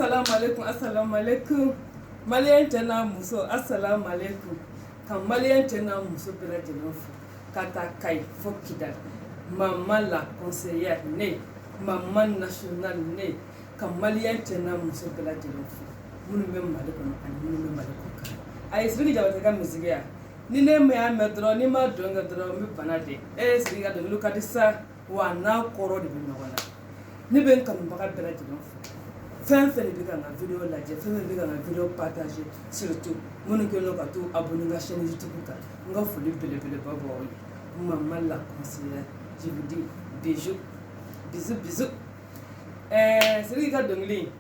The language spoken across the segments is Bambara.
Assalamu alaikum, assalamu alaikum. Malien tena muso, assalamu alaikum. Quand malien tena muso bela jenofu, kata kai fokidal. Maman la conseillère né, maman nationale né. Quand malien tena muso bela jenofu, munu même malikono ani munu même malikoka. Ay sigi jawataka musigia. Ni ne me amedro ni ma donga dro mi banade. Sigi ga donga lukadisa wa na koro de binogona. Ni ben kan baka bela jenofu. Fɛn fɛn de bɛ ka n ka vidéo lajɛ, fɛn fɛn bɛ ka n ka vidéo partager, surtout minnu kɛlen don ka t'u abonner n ka chaîne YouTube kan, n ka foli belebeleba b'aw ye. Maman la conseillère, je vous dis bisous, bisous, bisous. Siriki ka dɔnkili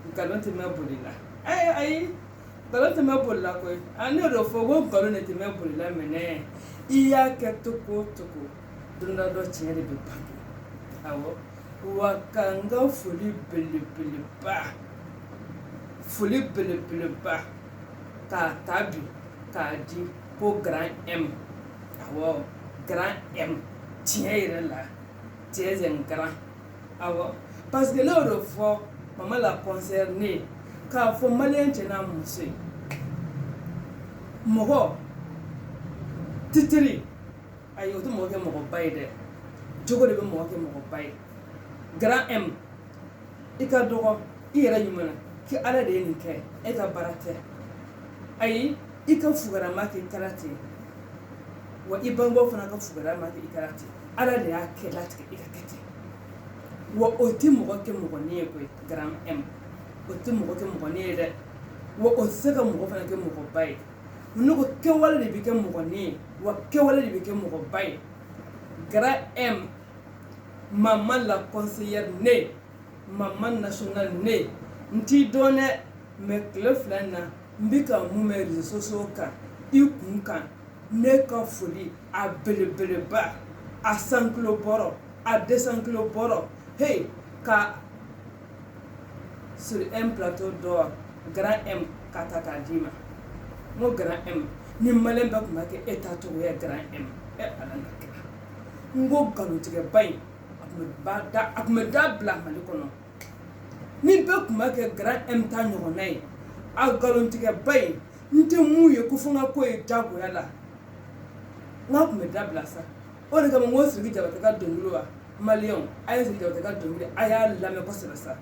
nkalon tɛ mɛn boli la. Ayi, nkalon tɛ mɛn boli la koyi. Ne y'o de fɔ ko nkalon de tɛ mɛn boli la mais i y'a kɛ cogo o cogo don dɔ tiɲɛ de bɛ bange. Awɔ. Wakanga foli belebeleba ka tabi ka di ko grand M. Awɔ grand M tiɲɛ yɛrɛ la tiɲɛ zɛn grand. Awɔ parce que ne y'o de fɔ maman la concernée k'a fɔ maliyɛn cɛ n'a muso ye mɔgɔ titiri ayi o tɛ mɔgɔ kɛ mɔgɔba ye dɛ jogo de bɛ mɔgɔ kɛ mɔgɔba ye. Grand M i ka dɔgɔ i yɛrɛ ɲuman na ki ala de ye nin kɛ e ka baara tɛ ayi i ka fugarama kɛ i kɛra ten wa i bangebaw fana ka fugarama kɛ i kɛra ten ala de y'a kɛ latigɛ i ka kɛ ten wa o tɛ mɔgɔ kɛ mɔgɔnin ye koyi Grand M o tɛ mɔgɔ kɛ mɔgɔnin ye dɛ wa o tɛ se ka mɔgɔ fana kɛ mɔgɔba ye ne ko kɛwale de bɛ kɛ mɔgɔnin ye wa kɛwale de bɛ kɛ mɔgɔba ye. Grand M maman la conseillère né, maman nationale né. Nti donne me tile fila na mbika mume réseaux sociaux kan I kun kan ne ka foli a belebeleba a 100 kilo bɔrɔ a 200 kilo bɔrɔ hey ka sur un plateau d'or Grand M ka ta k'a d'i ma n Grand M ni maliyɛn bɛɛ kun b'a kɛ e ta cogo ye Grand M ala na kɛra n ko nkalontigɛba in a kun bɛ da bila Mali kɔnɔ ni bɛɛ kun b'a kɛ Grand M ta ɲɔgɔnna ye a nkalontigɛba in n tɛ mun ye ko fo n ka ko ye diyagoya la n k'a kun bɛ da bila sa o de kama n ko Siriki Jabate ka dɔnkili wa maliyɛnw a ye Siriki Jabate ka dɔnkili a y'a lamɛn kosɛbɛ sa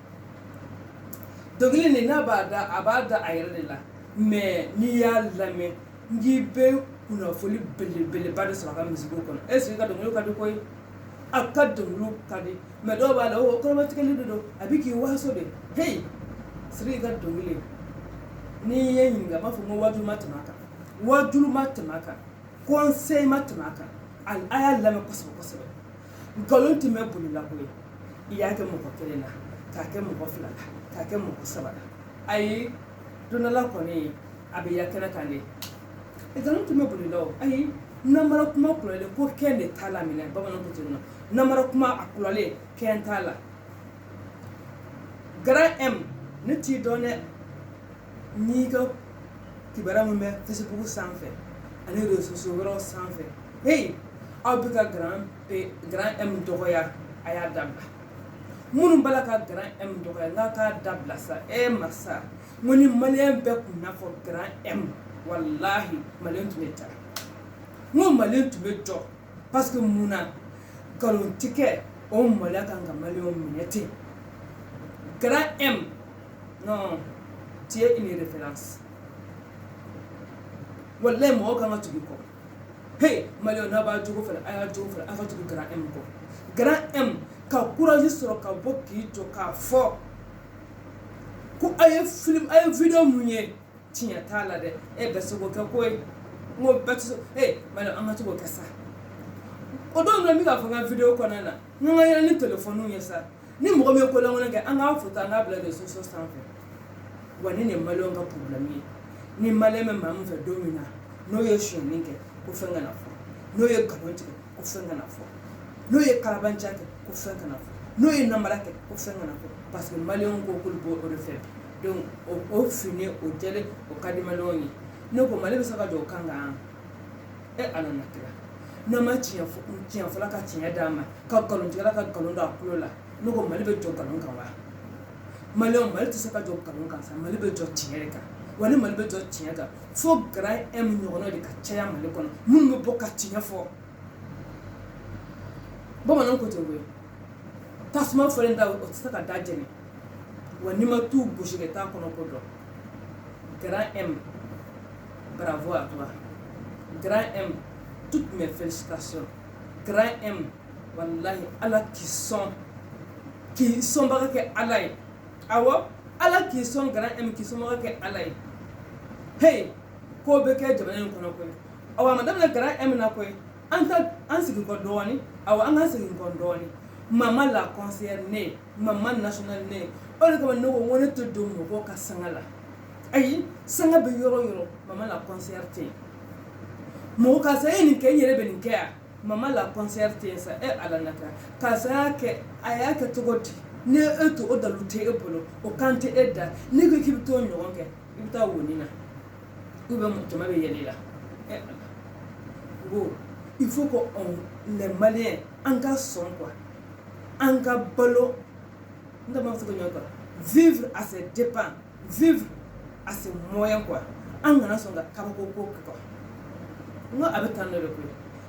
dɔnkili nin n'a b'a da a b'a da a yɛrɛ de la mais n'i y'a lamɛn n'i bɛ kunnafoni belebeleba de sɔrɔ a ka musique kɔnɔ Siriki ka dɔnkili ka di koyi. A ka dɔnkiliw ka di mais dɔw b'a la o kɔrɔmatigɛli de don a bɛ k'i waso de hey Siriki ka dɔnkili n'i ye ɲininka n b'a fɔ n ko wajulu ma tɛmɛ a kan wajulu ma tɛmɛ a kan conseil ma tɛmɛ a kan a y'a lamɛn kosɛbɛ kosɛbɛ nkalon tɛ mɛn boli la koyi i y'a kɛ mɔgɔ kelen na k'a kɛ mɔgɔ fila la k'a kɛ mɔgɔ saba la ayi don dɔ la kɔni a bɛ ya kɛnɛ kan de nkalon tɛ mɛn boli la o ayi namara kuma kulɔlen ko kɛn de t'a la minɛ bamananw ko ten nɔ namara kuma a kulɔlen kɛn t'a la Grand M ne t'i dɔn dɛ n'i ka kibaruya min bɛ Facebook sanfɛ ani réseaux sociaux wɛrɛw sanfɛ hey aw bɛ ka Grand M dɔgɔya a y'a dabila minnu b'a la ka Grand M dɔgɔya n k'a dabila sa masa n ko ni maliyɛn bɛɛ kun n'a fɔ Grand M walahi maliyɛn tun bɛ taa n ko maliyɛn tun bɛ jɔ parce que mun na nkalontigɛ o maloya kan ka maliyɛnw minɛ ten Grand M non tu es une référence walahi mɔgɔw kan ka tugu i kɔ hey maliyɛnw n'a b'a jogo fɛnɛ a y'a jogo fɛnɛ a ka tugu Grand M kɔ Grand M ka courage sɔrɔ ka bɔ k'i jɔ k'a fɔ ko a ye vidéo mun ye tiɲɛ t'a la dɛ bɛ se k'o kɛ koyi n ko bɛɛ tɛ se maliyɛnw an ka se k'o kɛ sa o don n bɛ k'a fɔ n ka vidéo kɔnɔna na n ka yɛlɛ ni téléphone ye sa ni mɔgɔ min ye ko lankolon kɛ an k'a photo an k'a bila réseaux sociaux sanfɛ wa ni nin maliyɛnw ka problème ye ni maliyɛn bɛ maa min fɛ don min na n'o ye sonyɛni kɛ ko fɛn kana fɔ n'o ye nkalon tigɛ ko fɛn kana fɔ n'o ye kalabanja kɛ ko fɛn kana fɔ n'o ye namara kɛ ko fɛn kana fɔ parce que maliyɛnw ko k'olu b'o de fɛ donc o fini o jɛlen o ka di maliyɛnw ye ne ko Mali bɛ se ka jɔ o kan kan ala na kira n'a ma tiɲɛ fɔla ka tiɲɛ d'a ma ka nkalontigɛla ka nkalon don a tulo la ne ko Mali bɛ jɔ nkalon kan wa Malon mal to saka job kanun kansa malibe jo tinyereka wani malibe jo tinyaka fo grand m nyono de ka chaya mali kono mun mo boka tinya fo bo manon ko to we tasma forenda o saka dajene wani ma tu bushige ta kono ko do grand M bravo à toi grand M toutes mes félicitations grand M wallahi ala qui sont baga ke alay awo ala qui sont grand M qui sont baga ke alay hey ko be ke jamana ko no ko awa madame le grand M na ko an sigi ko doni awa an sigi ko doni mama la concernée mama nationale né o le ko no woni to do mo ko ka sangala ayi sanga be yoro mama la concernée mo ka sa ni ke nyere be ni ke mama la concernée sa ala naka ka sa ke aya ke to godi ne eto o da lute e bolo o kante edda ni ko ki to nyon ke ibita woni na ube mo to ma be yelela go il faut que les Maliens en son quoi en bolo vivre à ses dépens vivre à ses moyens quoi en gana son ga kabako ko quoi ngo abetano le ko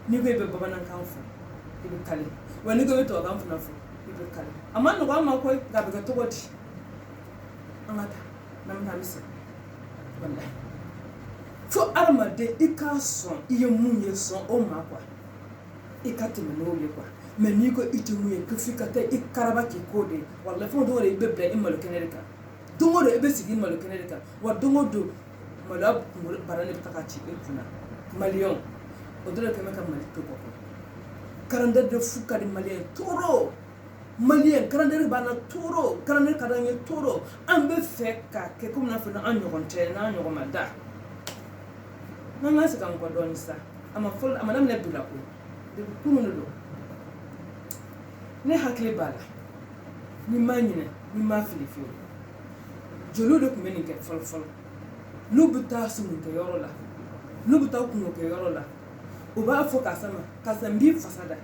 ni ko be baba nan kan fu ibe kale wani go to kan fu na fu ibe kale amma no ma ko ga be to goti amata nam ta misa wallahi fo armade ikason iye munye son o ma quoi ikati no ye quoi mais ni ko iti munye ko fikata ikaraba ki kode wallahi fo do re bebla imal kenerika dongo do ebe sigi imal kenerika wa dongo do malab barane takati ikuna malion odore kemeka malito ko karanda de fukari malien toro malien karanda bana toro karanda kadanye toro ambe feka ke comme na fa na anyogonte na anyogomada nanga se kan ko don sa ama fol ama nam ne dula ko de kunu no ne hakle bala ni manyina ni ma filifi jolo de ko meni ke fol lubuta sumun ke yoro la lubuta ko ke yoro la o ba fo kasama kasambi fasada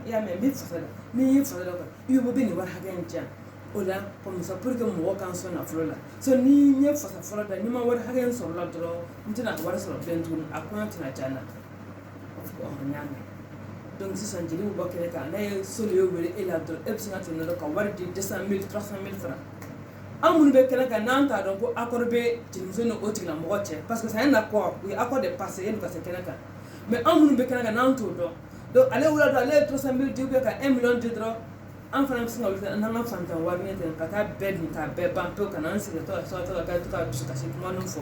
ya me bi fasada ni fasada ko yubo bi ni war hagen jan ola comme ça pour que mo kan so na flola so ni nye fasa flola da ni ma war hagen so la dro ntina war so bentun akon tina jana of ko nyame donc si son jeli bo kele ka na so le wele ela dro epsinga tino ka war di 200,000 300,000 francs amun be kele ka nan ta donc accord be tinzo no otigla mo che parce que ça un accord oui accord de passer en ka se kele ka mais amun be kele ka nan to do donc aller wala do aller 300,000 di be ka 1 million de dro en France on a un fanta warne te kata bed ni ta be banto kana nsi to so to ka to ka tuka shi kuma non fo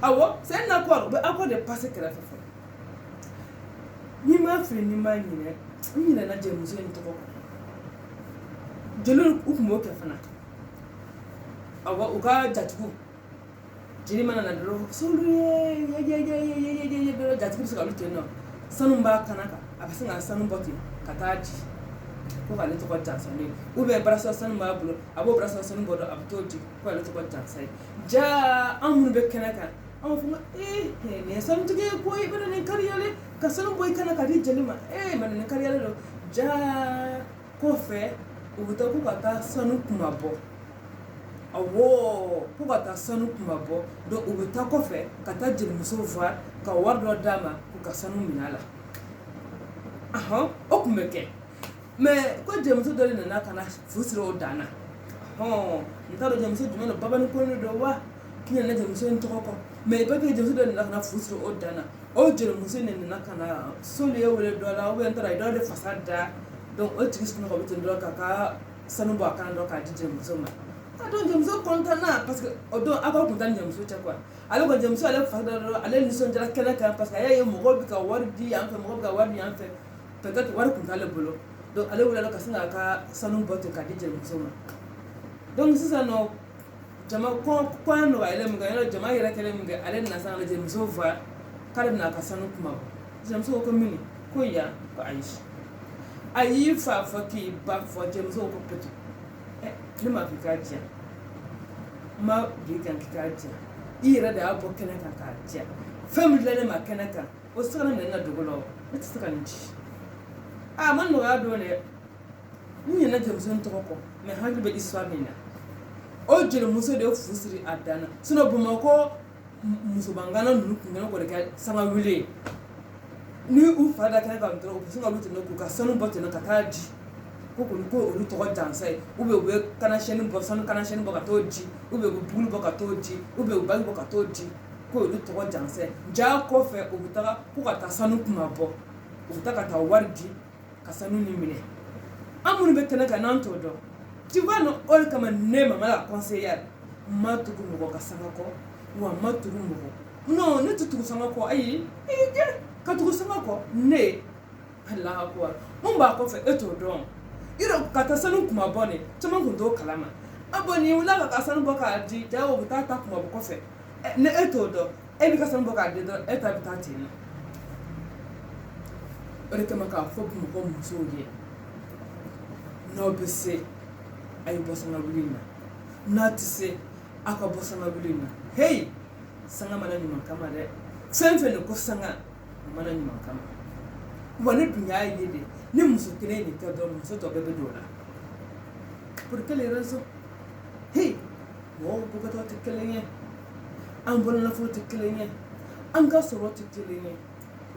awo c'est un accord de passer que la fa ni ma fri ni ma ni na je muso ni to ko jelo ku mo ke fana awo uka jatuku jiri mana na do so ye do jatuku so ka lutte no sanu ba kanaka abasinga sanu boti kataji ko ale to ko tansani ube braso sanu ba bulo abo braso sanu bodo abtoji ko ale to ko tansai ja amun be kanaka amu funga ne sanu tige ko ibada ne kariyale ka sanu boy kanaka di jelima man ne kariyale do ja ko fe ubuta ko kata sanu kumabo awo ko kata sanu kumabo do ubuta ko fe kata jelimuso va ka wardo dama ko ka sanu minala okumeke mais ko jemso dole na kana fusiro dana ntaro jemso jumeno baba ni ko ni do wa kinya na jemso ntoko mais ba ke jemso dole na kana fusiro dana o jemso ne na kana sole wele do la o entara do de fasada donc o tigis no ko bitin do ka sanu ba kana do ka jemso ma don jemso kontana parce que o do aba kontana jemso cha kwa ale ko jemso ale fasada do ale ni son jara kala ka parce que ya mo ko bi ka wardi an fe mo ko bi ka wardi an fe peut-être war kontale bolo donc ale wala ka singa ka sanu bote ka dije musoma donc sisa no jama ko no ale mga no jama ira kele mga ale na sana je musova kala na ka sanu kuma jam so ko mini ko ya ko aish ayi fa ki ba fo je muso ko petu ni ma fi kaja ma bi kan kaja ira da abo kene ka kaja family le ma kene ka o sara na dogolo it's kan ji man no ga do le ni na jemso ntoko ko me hangi be histoire ni na o jeli muso de fusiri a danna sinon Bamakɔ musobangana ninnu kun kɛlen k'o de kɛ sanga wuli ni u fa da kɛnɛ kan dɔrɔn u bɛ sin ka olu tɛmɛ k'u ka sanu bɔ tɛnɛ ka taa di ko olu tɔgɔ jansa ye u bɛ kanasiyɛni bɔ sanu kanasiyɛni bɔ ka t'o di u bɛ buguli bɔ ka t'o di u bɛ bagi bɔ ka t'o di ko olu tɔgɔ jansa ye ja kɔfɛ u bɛ taga ko ka taa sanu kuma bɔ u bɛ taa ka taa wari di ka sanu ni minɛ an minnu bɛ kɛnɛ kan n'an t'o dɔn tu vois non o de kama ne mama la conseillère ma tugu mɔgɔ ka sanga kɔ wa ma tugu mɔgɔ non ne tɛ tugu sanga kɔ ayi ka tugu sanga kɔ ne Allahu akbar mun b'a kɔfɛ e t'o dɔn yɔrɔ ka taa sanu kuma bɔ ne caman kun t'o kalama a bɔn nin wula ka sanu bɔ k'a di ja o bɛ taa kuma bɔ kɔfɛ ne e t'o dɔn e bɛ ka sanu bɔ k'a di dɔrɔn e ta bɛ taa ten o de kama k'a fɔ Bamakɔ musow ye n'aw bɛ se a ye bɔ sanga wuli in na n'a tɛ se a ka bɔ sanga wuli in na hey sanga mana ɲuman kama dɛ fɛn fɛn de ko sanga a mana ɲuman kama wa ne dun y'a ye de ni muso kelen de tɛ dɔn muso tɔ bɛɛ bɛ don o la pour quelle raison hey mɔgɔw bɔkɔtɔ tɛ kelen ye an bɔlɔnafɔw tɛ kelen ye an ka sɔrɔ tɛ kelen ye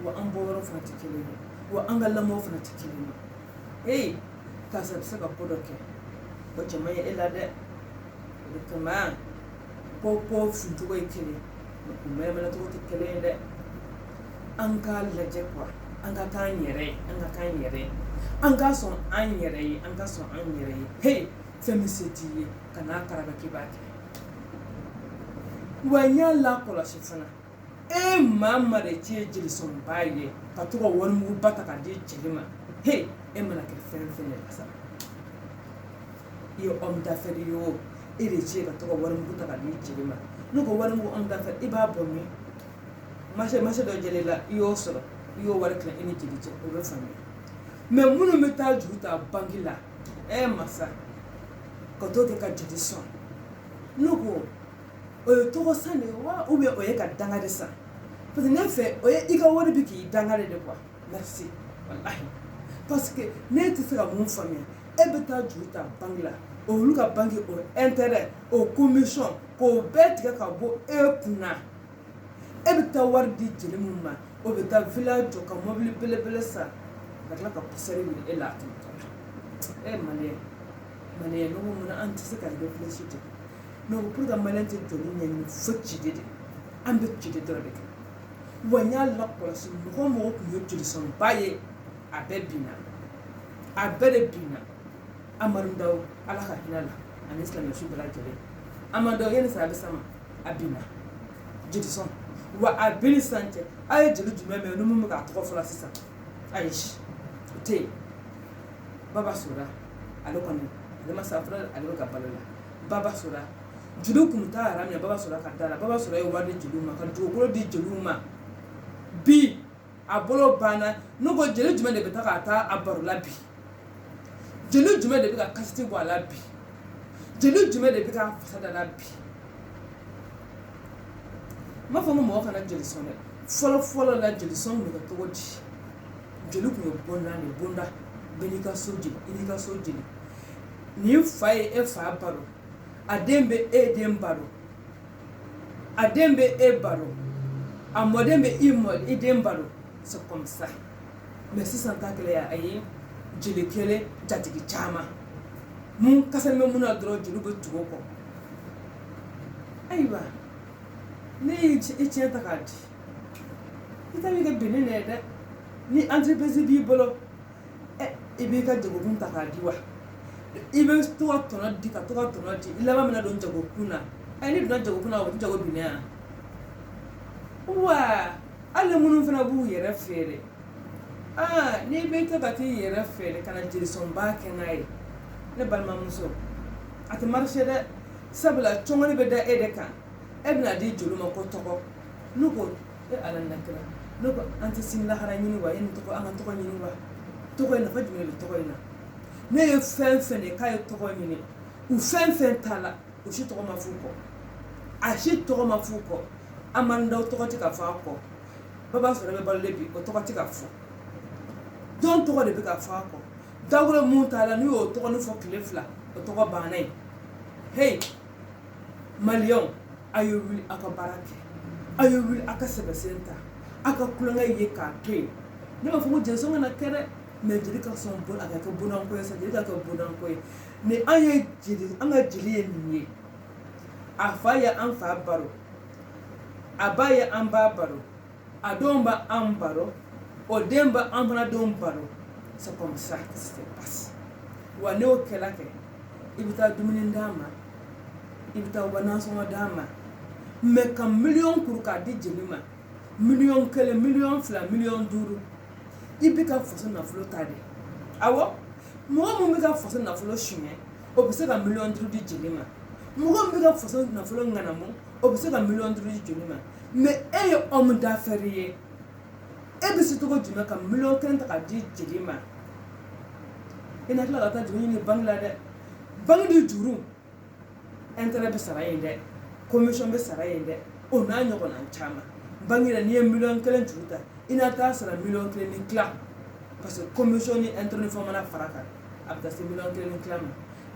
wa an bɔyɔrɔ fana tɛ kelen ye wa an ka lamɔw fana tɛ kelen ye hey karisa bɛ se ka ko dɔ kɛ o cɛ man ɲi e la dɛ o de kama ko fincogo ye kelen o mɛnɛmɛnɛcogo tɛ kelen ye dɛ an k'a lajɛ kuwa an ka k'an yɛrɛ ye an ka k'an yɛrɛ ye an ka sɔn an yɛrɛ ye an ka sɔn an yɛrɛ ye hey fɛn min se t'i ye ka n'a karaba k'i b'a kɛ wa n y'a lakɔlɔsi fana e maa ma de k'i ye jelisɔnba ye ka to ka warimuguba ta k'a di jeli ma hey e mana kɛ fɛn fɛn ye kasa i ye homme d'affaires ye o e de ci ye ka to ka warimugu ta k'a di jeli ma n'o ko warimugu homme d'affaires i b'a bɔ min marché dɔ jɛlen la i y'o sɔrɔ i y'o wari tilan i ni jeli cɛ o bɛ faamuya mais minnu bɛ taa juru ta banque la masa ka t'o kɛ ka jeli sɔn n'o ko o ye tɔgɔ san de ye wa ou bien o ye ka danga de san parce que ne fɛ o ye i ka wari bi k'i danga de quoi merci wallahi parce que ne tɛ se ka mun faamuya e bɛ taa juru ta banque la olu ka banque o intérêt o commission k'o bɛɛ tigɛ ka bɔ e kunna e bɛ taa wari di jeli min ma o bɛ taa village jɔ ka mobili belebele san ka tila ka poussière wuli e la a tɛmɛtɔ la maliyɛn ne ko mun na an tɛ se ka réfléchir ten ne ko pour que maliyɛn tɛ jɔli ɲɛɲini fo ciden de an bɛ ciden dɔrɔn de kɛ wa n y'a lakɔlɔsi mɔgɔ o mɔgɔ tun ye jelisɔnba ye a bɛɛ binna a bɛɛ de binna Amadu Dawu ala ka hinɛ la ani silamɛsu bɛɛ lajɛlen Amadu Dawu yanni saya bɛ sama a binna jelisɔn wa a binni sisan cɛ a ye jeli jumɛn mɛn ni mun bɛ k'a tɔgɔ fɔ la sisan ayi o tɛ yen Baba Soda ale kɔni ale ma sa fɔlɔ ale bɛ ka balo la Baba Soda jeliw kun t'a yɛrɛ minɛ Baba Soda ka da la Baba Soda ye wari di jeliw ma ka dugukolo di jeliw ma bi a bolo banna ne ko jeli jumɛn de bɛ taa ka taa a baro la bi jeli jumɛn de bɛ ka kasiti bɔ a la bi jeli jumɛn de bɛ ka fasa da la bi n b'a fɔ ko mɔgɔ kana jeli sɔn dɛ fɔlɔ la jeli sɔn kun bɛ kɛ cogo di jeli kun ye bonda de bonda bɛɛ n'i ka so jeli i n'i ka so jeli nin fa ye e fa baro a den bɛ e den baro a den bɛ e baro a mɔden bɛ i den baro c'est comme ça mais sisan ta kɛlɛ ya ayi jeli kelen jatigi caman mun kasani bɛ mun na dɔrɔn jeliw bɛ tugu o kɔ ayiwa ne ye i tiɲɛ ta k'a di i ta b'i kɛ binni de ye dɛ ni entreprise b'i bolo i b'i ka jagokun ta k'a di wa i bɛ to ka tɔnɔ di ka to ka tɔnɔ di i laban bɛna don jagokun na ni donna jagokun na o tɛ jago binni yan wa hali minnu fana b'u yɛrɛ feere n'i bɛ to ka t'i yɛrɛ feere ka na jelisɔnba kɛ n'a ye ne balimamuso a tɛ marché dɛ sabula cɔngɔni bɛ da e de kan e bɛna di jeliw ma ko tɔgɔ ne ko ala nakira ne ko an tɛ sini lahara ɲini wa nin tɔgɔ an ka tɔgɔ ɲini wa tɔgɔ in nafa jumɛn bɛ tɔgɔ in na ne ye fɛn fɛn de k'a ye tɔgɔ ɲini u fɛn fɛn t'a la u si tɔgɔ ma f'u kɔ a si tɔgɔ ma f'u kɔ Amadu Dawu tɔgɔ tɛ ka fɔ a kɔ Baba Soda bɛ balolen bi o tɔgɔ tɛ ka fɔ jɔn tɔgɔ de bɛ ka fɔ a kɔ dawolo mun t'a la n'u y'o tɔgɔ ni fɔ tile fila o tɔgɔ banna yen hey Malion ayo wuli aka barake ayo wuli aka sebesenta aka kulanga ye ka toy ne ma fugo jenso ngana kere me jiri ka son bon aka ka bonan ko sa jiri ka bonan ko ne aye jiri anga jiri ni afaya an fa baro abaya an ba baro adomba an baro odemba an bana dom baro c'est comme ça que ça se passe wa ne o kela ke ibita dumuni ndama ibita wana so dama me kam million kuru ka di jelima million kele million fla million duru ibika foso na flo tade awo mo bika foso na flo shime o bi se ka million duru di jelima mo bika foso na flo ngana mo o bi se ka million duru di jelima me eye homme d'affaires e bi se to ko juma ka million kelen ta ka di jelima ina kila ka ta juma ni Bangladesh bangi juru intérêt be sara yende commission be sara yende o na nyoko na chama bangi la ni million kelen juruta ina ta sara million kelen ni kla parce que commission ni intérêt fo mana faraka abda se million kelen ni kla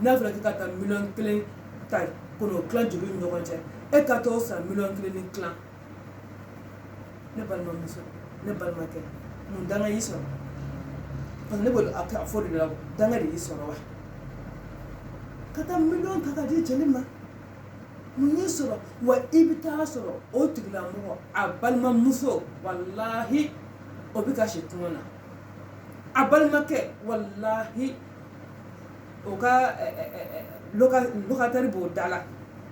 na fla ka ta million kelen ta kono kla juru nyoko nche e ka to sara million kelen ni kla ne balma muso ne balma ke mun danga yiso parce que ne bol aka afford la danga di yiso wa kata million kaka di jelima munyi soro wa ibita soro o tigla mo abalma muso wallahi obika shetuna abalma ke wallahi oka lokatari bo dala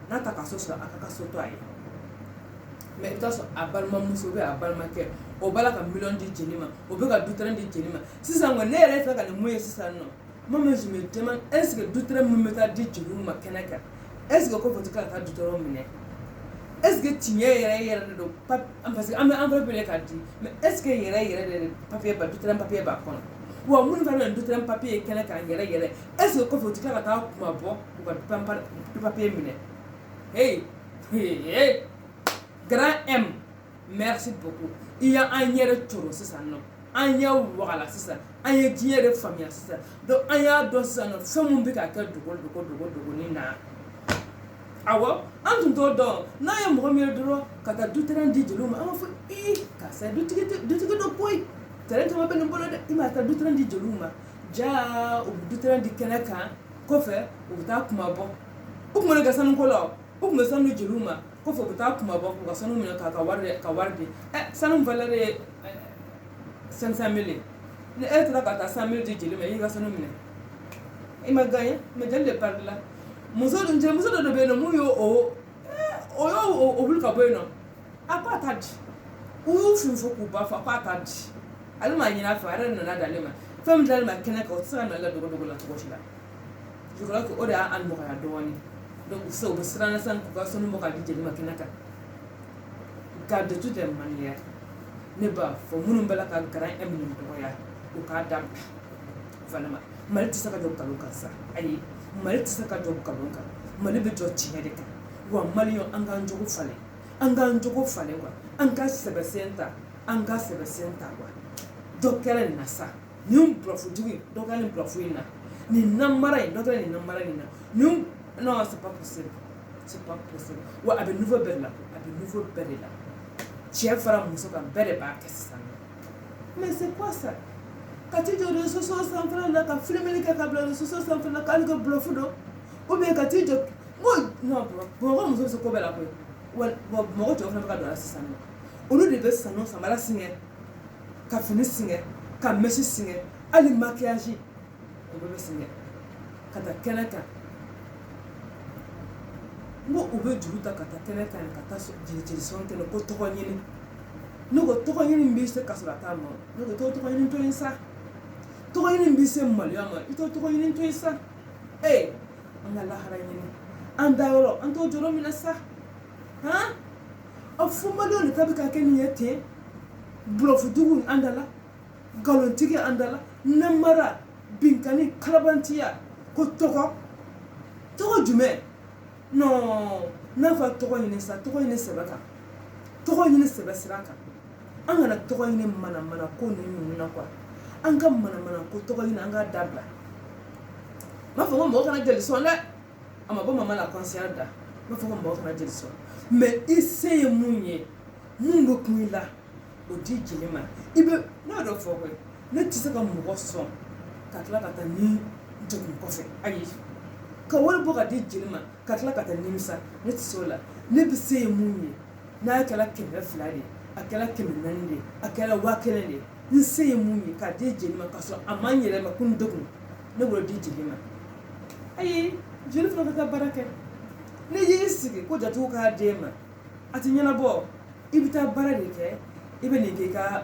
na takaso so akaka soto ayi mais ibita so abalma muso be abalma ke o bala ka million di jelima obika dutren di jelima sisa ngo ne yere fa ka ne moye sisa no maman je me demande est-ce que d'autres me ta dit tu ma kenaka est-ce que ko faut ka ta d'autres mine est-ce que tu yere do pap parce que am enveloppe ka di mais est-ce que yere de papier ba d'autres papier ba kon wa mun fa na d'autres papier kenaka yere est-ce que ko faut ka ta kuma bo ko pampar papier mine hey grand M merci beaucoup il y a un yere toro c'est ça non anya wala sisa anya diye de famille sisa do anya do sana famu bi ka ka dogo ni na awo antu do na ya mo mi dro kata dutran di jelo ma fo ka sa dutike do boy tere to be no bolo de ima ta dutran di jelo ma ja o dutran di kenaka ko fe o ta kuma bo o mo ga sanu ko lo o mo sanu jelo ma ko fo ta kuma bo ko sanu mi ka warde sanu valere 500,000 ne être là kata 100,000 di jeli mais il va se nominer il m'a gagné mais je le parle là muso do be no mu yo o bul ka boy no apa tadi u fin fo ku ba fa apa tadi alma nyina fa ran na dalema fam dal ma kena ko tsana na la dogo la ko shila je crois que oda an mo ka do woni donc so be srana san ko ka sonu mo ka di jeli ma kena ka de toutes les manières ne ba fo munum bala ka grand M ni to ya o ka dam vraiment malti saka do kalu kansa ayi malti saka do kalu kan mali be joti ne de kan wa malion anga njogo fale wa anga sebesenta wa do kala na sa nyum profu duwi do kala profu ina ni namara do kala ni namara ni na nyum non c'est pas possible wa abe nouveau berla chef fara muso kan bere ba kessa mais c'est quoi ça quand tu dis réseaux sociaux sans faire la ka filmer ka kabla réseaux sociaux sans faire la ka ko bluff do ou bien quand tu dis moi non bon muso se ko bela ko wa mo to fa ka do assistant o lu de be sanon sa mala singe ka fini singe ka messi singe ali maquillage o be singe kata kenaka ngo ube juruta kata kenaka kata so jiri sonke no ko to nyini no ko to nyini mbise kasura tamo no ko to nyini to insa to nyini mbise maliama ito to nyini to insa anga la hara nyini anda yoro anto joro minasa ha afuma do ni tabika keni yete blofu dugun andala galontige andala namara binkani kalabantiya ko to jume non n'a fa tɔgɔ ɲini sa tɔgɔ ɲini sɛbɛ kan tɔgɔ ɲini sɛbɛ sira kan an kana tɔgɔ ɲini mana ko ninnu na quoi an ka mana ko tɔgɔ ɲini an ka dabila m'a fɔ ko mɔgɔ kana jeli sɔn dɛ a ma bɔ mama la conscience da ma fo ko mɔgɔ kana jeli sɔrɔ mais i se ye mun ye mun bɛ kun i la o di jeli ma i bɛ n'a dɔ fɔ koyi ne tɛ se ka mɔgɔ sɔn ka tila ka taa ni degun kɔfɛ ayi ka wari bɔ ka di jeli ma ka tila ka taa nimisa ne tɛ se o la ne bɛ se ye mun ye n'a kɛra 200 de a kɛra 400 de a kɛra 1000 de n se ye mun ye k'a di jeli ma ka sɔrɔ a man yɛlɛ ma ko n degun ne b'o di jeli ma ayi jeli fana ka taa baara kɛ ne y'i sigi ko jatigiw k'a d'e ma a tɛ ɲɛnabɔ i bɛ taa baara de kɛ i bɛ nin kɛ i ka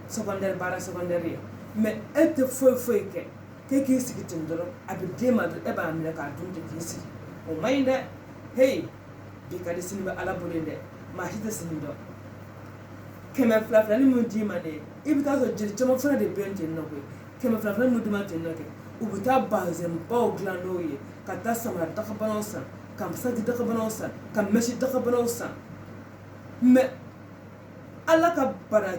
secondaire baara secondaire ye mais e tɛ foyi kɛ k'e k'i sigi ten dɔrɔn a bɛ d'e ma e b'a minɛ k'a dun ten k'i sigi o man ɲi dɛ hey bi ka di sini bɛ ala bolo yen dɛ maa si tɛ sini dɔn 200 ni mun d'i ma dɛ i bɛ taa sɔrɔ jeli caman fana de bɛ yen ten nɔ koyi 200 mun d'i ma ten nɔ kɛ u bɛ taa bazɛnbaw dilan n'o ye ka taa samara dagabanaw san ka saki dagabanaw san ka mɛsi dagabanaw san mais ala ka bara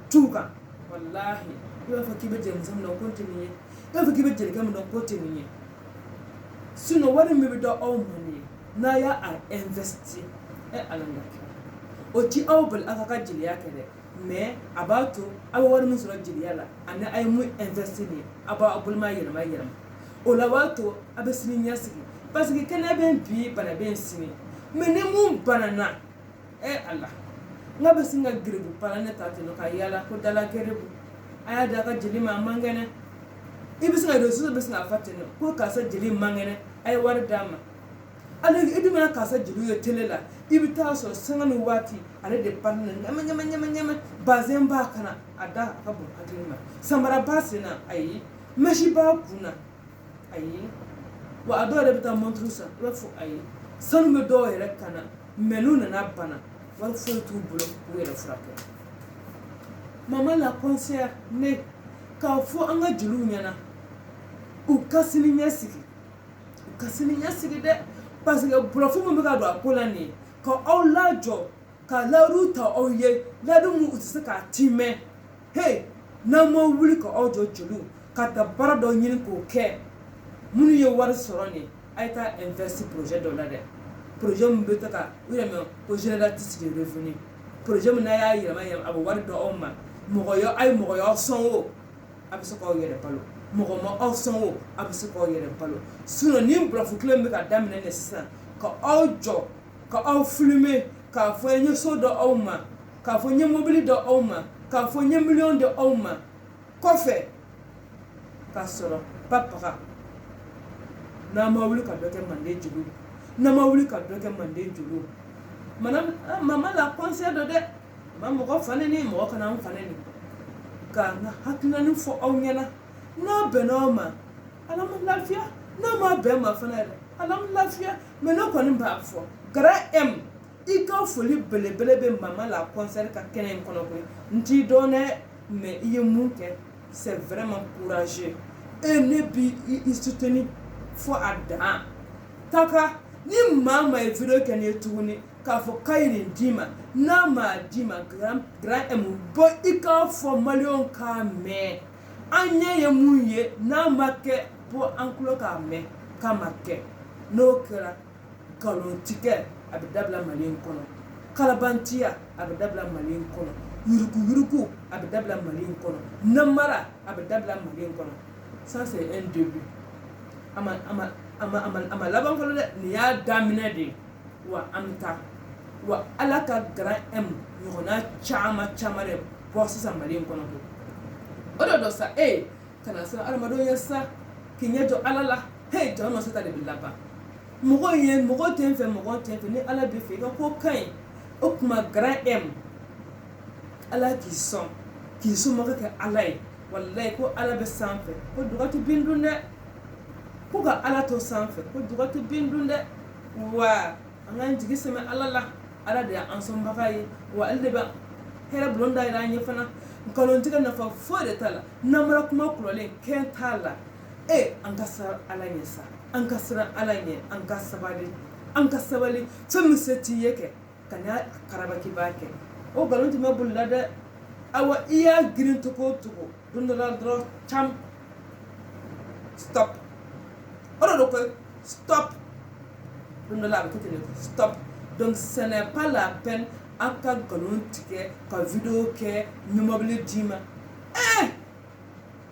t'u kan walahi i b'a fɔ k'i bɛ jelimuso min dɔn ko tɛ nin ye i b'a fɔ k'i bɛ jelikɛ min dɔn ko tɛ nin ye sinon wari min bɛ dɔn aw ma nin ye n'a y'a investir ala na kɛ o ti aw bali aw ka jeliya kɛ dɛ mais a b'a to aw bɛ wari min sɔrɔ jeliya la ani a ye mun investir nin ye a b'a boloma yɛlɛma o la b'a to a bɛ sini ɲɛsigi parce que kɛnɛ bɛ bi bana bɛ sini mais ni mun banana ala n ka bɛ sin ka gerebu pala ne ta ten ka yala ko dala gerebu a y'a da ka jeli ma a man kɛnɛ i bɛ se ka resource bɛ sin ka fa ten ko karisa jeli man kɛnɛ a ye wari d'a ma ale i dun bɛna karisa jeliw ye télé la i bɛ taa sɔrɔ sanga ni waati ale de pari na ɲama bazɛn b'a kana a da a ka bon hakili ma samara b'a sen na ayi mɛsi b'a kun na ayi wa a dɔw yɛrɛ bɛ taa montre san i b'a fɔ ayi sanu bɛ dɔw yɛrɛ kana mais n'u nana bana wari foyi t'u bolo k'u yɛrɛ furakɛ maman la conseillère ne k'a fɔ an ka jeliw ɲɛna u ka sini ɲɛsigi dɛ parce que bulɔfu min bɛ ka don a ko la nin ye ka aw lajɔ ka layidu ta aw ye layidu min u tɛ se k'a timɛ hey n'an ma wuli ka aw jɔ jeliw ka taa baara dɔ ɲini k'o kɛ minnu ye wari sɔrɔ nin a ye taa investi projet dɔ la dɛ projet min bɛ ta ka u yɛrɛ mɛn ko génératrice de revenu projet min n'a y'a yɛlɛma a bɛ wari dɔ aw ma a ye mɔgɔ y'aw sɔn o a bɛ se k'aw yɛrɛ balo mɔgɔ ma aw sɔn o a bɛ se k'aw yɛrɛ balo sinon ni bulɔfu kelen bɛ ka daminɛ nin sisan ka aw jɔ ka aw filmer k'a fɔ n ye so dɔ aw ma k'a fɔ n ye mobili dɔ aw ma k'a fɔ n ye miliyɔn dɔ aw ma kɔfɛ k'a sɔrɔ ba paga n'an ma wuli ka dɔ kɛ manden jeliw n'an ma wuli ka dɔ kɛ manden jeliw mama la conseil dɔ dɛ ma mɔgɔ fa neni mɔgɔ kana an fa neni ka n ka hakilinanin fɔ aw ɲɛna n'a bɛnna aw ma ala ma lafiya n'a ma bɛn ma fana yɛrɛ ala ma lafiya mais ne kɔni b'a fɔ Grand M i ka foli belebele bɛ mama la conseil ka kɛnɛ in kɔnɔ koyi n t'i dɔn dɛ mais i ye mun kɛ c'est vraiment courageux et ne bi i soutenir fo a dan taka ni maa ma ye video kɛ nin ye tuguni k'a fɔ k'a ye nin d'i ma n'a ma d'i ma Grand M bɔ i k'a fɔ maliyɛnw k'a mɛn an ɲɛ ye mun ye n'a ma kɛ bɔ an tulo k'a mɛn k'a ma kɛ n'o kɛra nkalontigɛ a bɛ dabila Mali in kɔnɔ kalabantiya a bɛ dabila Mali in kɔnɔ yuruguyurugu a bɛ dabila Mali in kɔnɔ namara a bɛ dabila Mali in kɔnɔ ça c'est un début a ma laban fɔlɔ dɛ nin y'a daminɛ de wa an bɛ taa wa ala ka Grand M ɲɔgɔnna caman de bɔ sisan Mali in kɔnɔ o de dɔ sa kana siran adamadenw ye sa k'i ɲɛ jɔ ala la jɔn ma se ta de bɛ laban mɔgɔ tɛ n fɛ ni ala bɛ fɛ i ka ko ka ɲi o tuma Grand M ala k'i sɔn somɔgɔ kɛ ala ye walayi ko ala bɛ sanfɛ ko duga tɛ bin dun dɛ ko ka ala to sanfɛ ko duga tɛ bin dun dɛ wa an k'an jigi sɛmɛ ala la ala de y'an sɔnbaga ye wa ale de bɛ hɛrɛ bulon da yɛrɛ an ye fana nkalontigɛ nafa foyi de t'a la namara kuma kulɔlen kɛn t'a la an ka siran ala ɲɛ sa an ka siran ala ɲɛ an ka sabali fɛn min se t'i ye kɛ ka n'a karaba k'i b'a kɛ o nkalon tɛ mɛn boli la dɛ awa i y'a girin cogo o cogo don dɔ la dɔrɔn cam stop o de do ko stop Stop. Donc ce n'est pas la peine à ka galon ticket, ka vidéo que nous mobile dima.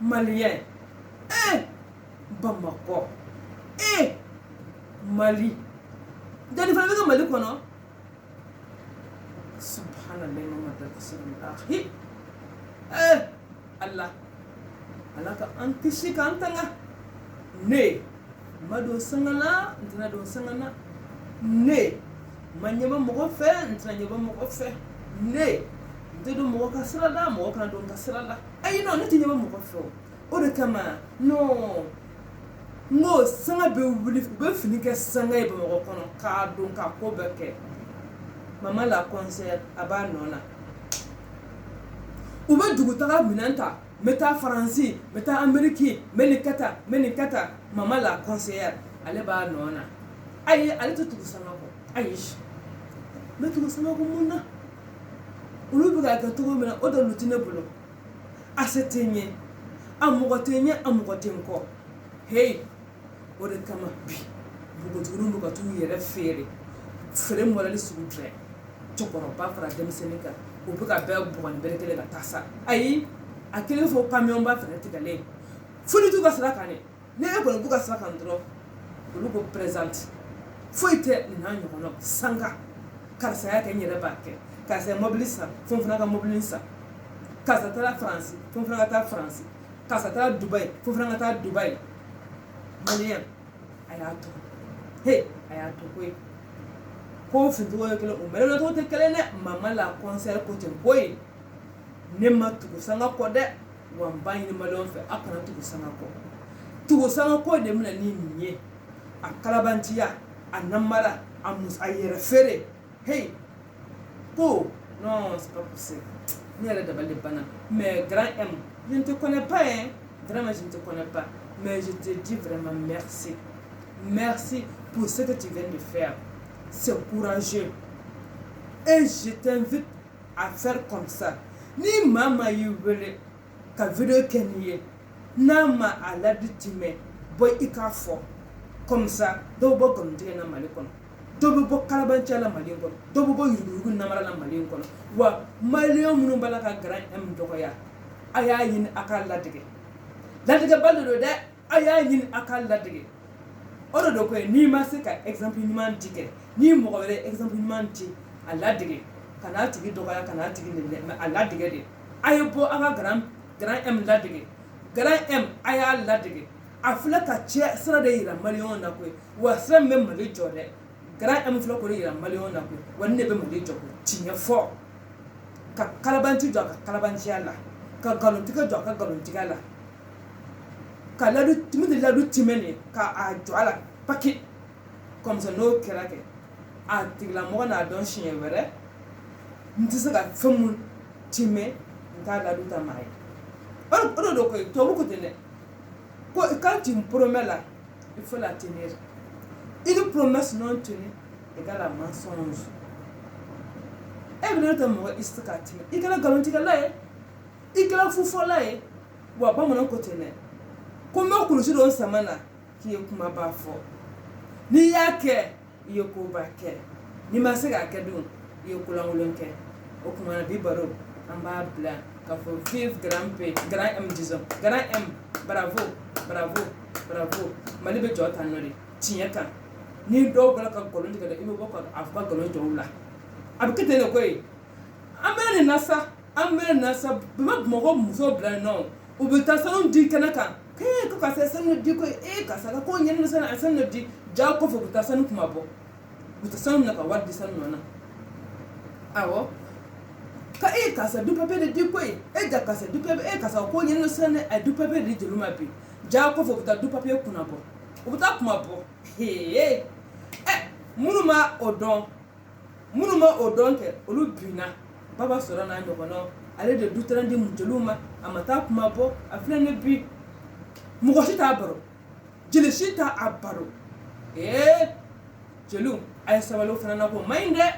Malien. Bamako. Mali. Jadi fana bɛ Mali kɔnɔ. Subhanallah Muhammad Rasulullah. Allah ka an kisi ka an tanga. Ne ma don sangana ntana don sangana. Ne ma ɲɛbɔ mɔgɔ fɛ ntana ɲɛbɔ mɔgɔ fɛ. Ne tɛ don mɔgɔ ka sira la mɔgɔ kana don ka sira la. Ayi non ne tɛ ɲɛbɔ mɔgɔ fɛ o de kama non. Ngo sanga be wuli be fini kɛ sanga ye Bamakɔ kɔnɔ k'a don ka ko bɛɛ kɛ. Maman la conseille a b'a nɔ na. U bɛ dugutaga minɛn ta n bɛ taa Faransi n bɛ taa Ameriki n bɛ nin kɛ tan maman la conseillère ale b'a nɔ na. Ayi ale tɛ tugu sanga kɔ ayi n bɛ tugu sanga kɔ mun na olu bɛ k'a kɛ cogo min na o dalilu tɛ ne bolo a se tɛ n ye a mɔgɔ tɛ n ye a mɔgɔ tɛ n kɔ hey o de kama bi npogotigininw bɛ ka t'u yɛrɛ feere mɔdɛli sugu bɛɛ cɛkɔrɔba fara denmisɛnnin kan u bɛ ka bɛɛ bugɔ ni bere kelen ka taa sa ayi a kelen fɔ camion ba fɛnɛ tigɛlen fo ni t'u ka sira kan dɛ ne kɔni b'u ka sira kan dɔrɔn olu ko présente foyi tɛ nin n'a ɲɔgɔnnaw sanga karisa y'a kɛ n yɛrɛ b'a kɛ karisa ye mobili san fo n fana ka mobili san karisa taara Faransi fo n fana ka taa Faransi karisa taara Dubayi fo n fana ka taa Dubayi. Malien a y'a to a y'a to koyi ko fincogo ye kelen o mɛlɛ tɔgɔ tɛ kelen dɛ maman la conseillère ko ten koyi ne ma tugu sanga kɔ dɛ wa n b'a ɲini maliyɛnw fɛ a kana tugu sanga kɔ tugu sanga kɔ de bɛna ni nin ye a kalabantiya a namara a yɛrɛ feere ko non c'est pas possible ne yɛrɛ dabali de banna mais grand M je ne te connais pas hein vraiment je ne te connais pas. Mais je te dis vraiment merci. Merci pour ce que tu viens de faire. C'est courageux. Et je t'invite à faire comme ça. Ni maman y veut ka vidéo kenye. Nama à la ditime. Boy ika fo. Comme ça. Dobo comme tu na malikon. Dobo kalabancha la malikon. Dobo yurugu namara la malikon. Wa malion munubala ka grand M dogoya. Aya yin akal ladige. Ladige baldo de aya yin akal ladige. Oro do ko ni ma se ka exemple ɲuman di kɛ ni mɔgɔ wɛrɛ exemple ɲuman di a ladige kana tigi dɔgɔya kana tigi nɛnɛ mais a ladige de a ye bɔ an ka grand M ladige grand M a y'a ladige a filɛ ka cɛ sira de yira maliyɛnw na koyi wa sira min bɛ Mali jɔ dɛ grand M filɛ k'o de yira maliyɛnw na koyi wa ne bɛ Mali jɔ koyi tiɲɛ fɔ ka kalabanci jɔ a ka kalabanciya la ka nkalontigɛ jɔ a ka nkalontigiya la ka ladu timi de ladu timɛ ka a jɔ a la paki comme ça n'o kɛra kɛ a tigilamɔgɔ n'a dɔn siɲɛ wɛrɛ n tɛ se ka fɛn mun timɛ n t'a ladu ta maa ye o de do koyi tubabu ko ten dɛ ko quand tu promets là il faut la tenir une promesse non tenue égale à mensonge e bɛ ne tɛ mɔgɔ i tɛ se k'a timɛ i kɛra nkalontigɛla ye i kɛra fufɔla ye wa bamananw ko ten dɛ ko n bɛ kulusi dɔ sama na k'i ye kumaba fɔ n'i y'a kɛ i ye koba kɛ n'i ma se k'a kɛ dun i ye kolankolon kɛ o tuma na bi baro an b'a bila k'a fɔ vive grand M disons grand M bravo bravo bravo Mali bɛ jɔ tan nɔ de tiɲɛ kan ni dɔw bɔra ka nkalon tigɛ dɛ i bɛ bɔ ka a fɔ ka nkalon jɔ u la a bɛ kɛ ten de koyi an bɛ nin na sa Bamakɔ musow bila yen nɔ u bɛ taa sanu di kɛnɛ kan ko ka se sanu di koyi karisa ka ko ɲɛnini sanu a sanu di ja kɔfɛ u bɛ taa sanu kuma bɔ u bɛ taa sanu minɛ ka wari di sanu nɔ na awɔ ka karisa du papier de di koyi ja karisa du papier karisa ko ɲɛnini sanu a du papier de di jeliw ma bi ja kɔfɛ u bɛ taa du papier kunna bɔ u bɛ taa kuma bɔ minnu ma o dɔn kɛ olu binna baba sɔrɔ n'a ɲɔgɔnnaw ale de dutɛrɛn di jeliw ma a ma taa kuma bɔ a filɛ ne bi mɔgɔ si t'a baro jeli si t'a baro jeliw a ye sabali o fana na ko man ɲi dɛ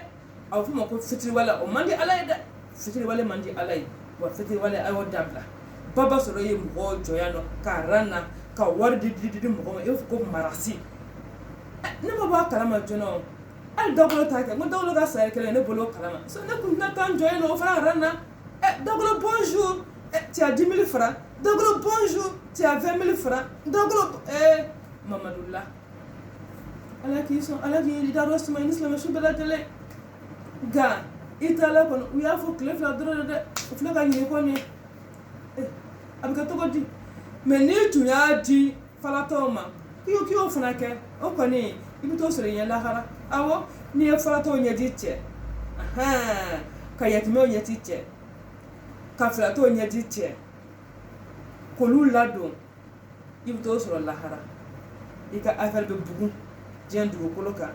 a bɛ fɔ ma ko fitiriwale o man di ala ye dɛ fitiriwale man di ala ye wa fitiriwale a y'o dabila baba sɔrɔ ye mɔgɔw jɔya nɔ ka ran na ka wari di mɔgɔ ma i b'a fɔ ko marasi ne ma bɔ a kalama joona o hali dawolo t'a kɛ n ko dawolo ka saya kelen ne bolo kalama so ne kun tɛna taa n jɔ yen nɔ o fana yɛrɛ na dawolo bonjour tu as 10 000 francs dawolo bonjour tu as 20 000 francs dawolo Mamadula ala k'i sɔn ala k'i da dɔ suma i ni silamɛsu bɛɛ lajɛlen nka i taala kɔnɔ u y'a fɔ tile 2 dɔrɔn dɛ o filɛ ka ɲini kɔni a bɛ kɛ cogo di mɛ n'i tun y'a di falatɔw ma k'i y'o fana kɛ o kɔni i bɛ t'o sɔrɔ i ɲɛ lahara awɔ n'i ye falatɔw ɲɛji cɛ ka yatimɛw ɲɛji cɛ ka filatɔw ɲɛji cɛ k'olu ladon i bɛ t'o sɔrɔ lahara i ka affaire bɛ bugun diɲɛ dugukolo kan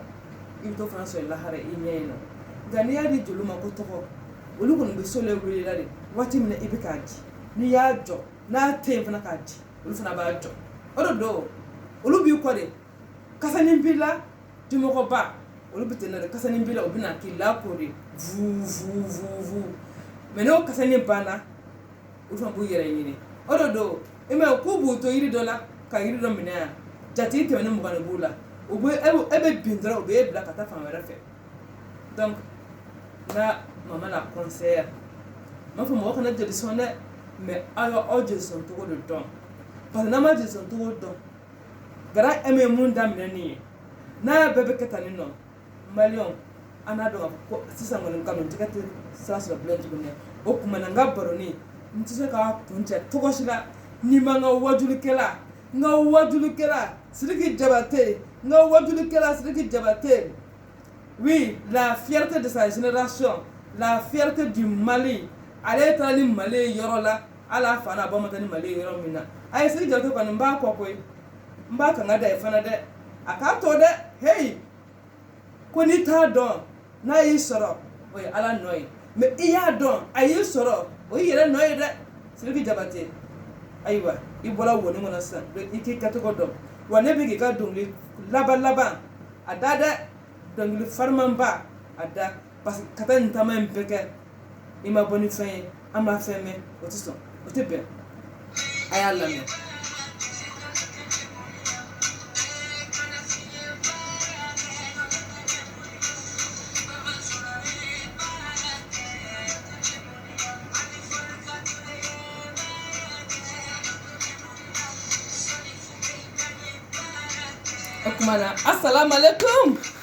i bɛ t'o fana sɔrɔ lahara i ɲɛ yen nɔ nka n'i y'a di joli ma ko tɔgɔ olu kɔni bɛ so le welela de waati min na i bɛ k'a di n'i y'a jɔ n'a tɛ yen fana k'a di olu fana b'a jɔ o de don olu b'i kɔ de kasanin b'i la dimɔgɔba olu bɛ ten de kasanin b'i la u bɛ na k'i lakori vu mɛ n'o kasanin banna olu fana b'u yɛrɛ ɲini o de don i m'a ye k'u b'u to yiri dɔ la ka yiri dɔ minɛ yan jatigi 120 de b'u la e bɛ bin dɔrɔn u b'e bila ka taa fan wɛrɛ fɛ donc na mama la conseillère m'a fɔ mɔgɔ kana jeli sɔn dɛ mais aw jeli sɔn cogo de dɔn parce que n'a ma jeli sɔn cogo dɔn gara ye mun daminɛ nin ye n'a bɛɛ bɛ kɛ tan nin nɔ maliyɛnw an n'a dɔn k'a fɔ ko sisan kɔni nkalontigɛ tɛ sira sɔrɔ bilen tuguni o tuma na n ka baroni n tɛ se k'a kun cɛ cogo si la n'i ma n ka wajulikɛla Sidiki Diabaté n ka wajulikɛla Sidiki Diabaté oui la fierté de sa génération la fierté du Mali ale taara ni Mali ye yɔrɔ la ala fa n'a ba ma taa ni Mali ye yɔrɔ min na a ye Sidiki Diabaté kɔni n b'a kɔ koyi n b'a kanga da ye fana dɛ a k'a to dɛ hey ko n'i t'a dɔn n'a y'i sɔrɔ o ye ala nɔ ye mais i y'a dɔn a y'i sɔrɔ o y'i yɛrɛ nɔ ye dɛ Sidiki Diabaté ayiwa i bɔra woni kɔnɔ sisan i k'i kɛcogo dɔn wa ne bɛ k'i ka dɔnkili laban a da dɛ dɔnkili farimanba a da parce que ka taa nin taama in bɛɛ kɛ i ma bɔ ni fɛn ye an b'a fɛn mɛn o tɛ sɔn o tɛ bɛn a y'a lamɛn. O kumana assalamu alaikum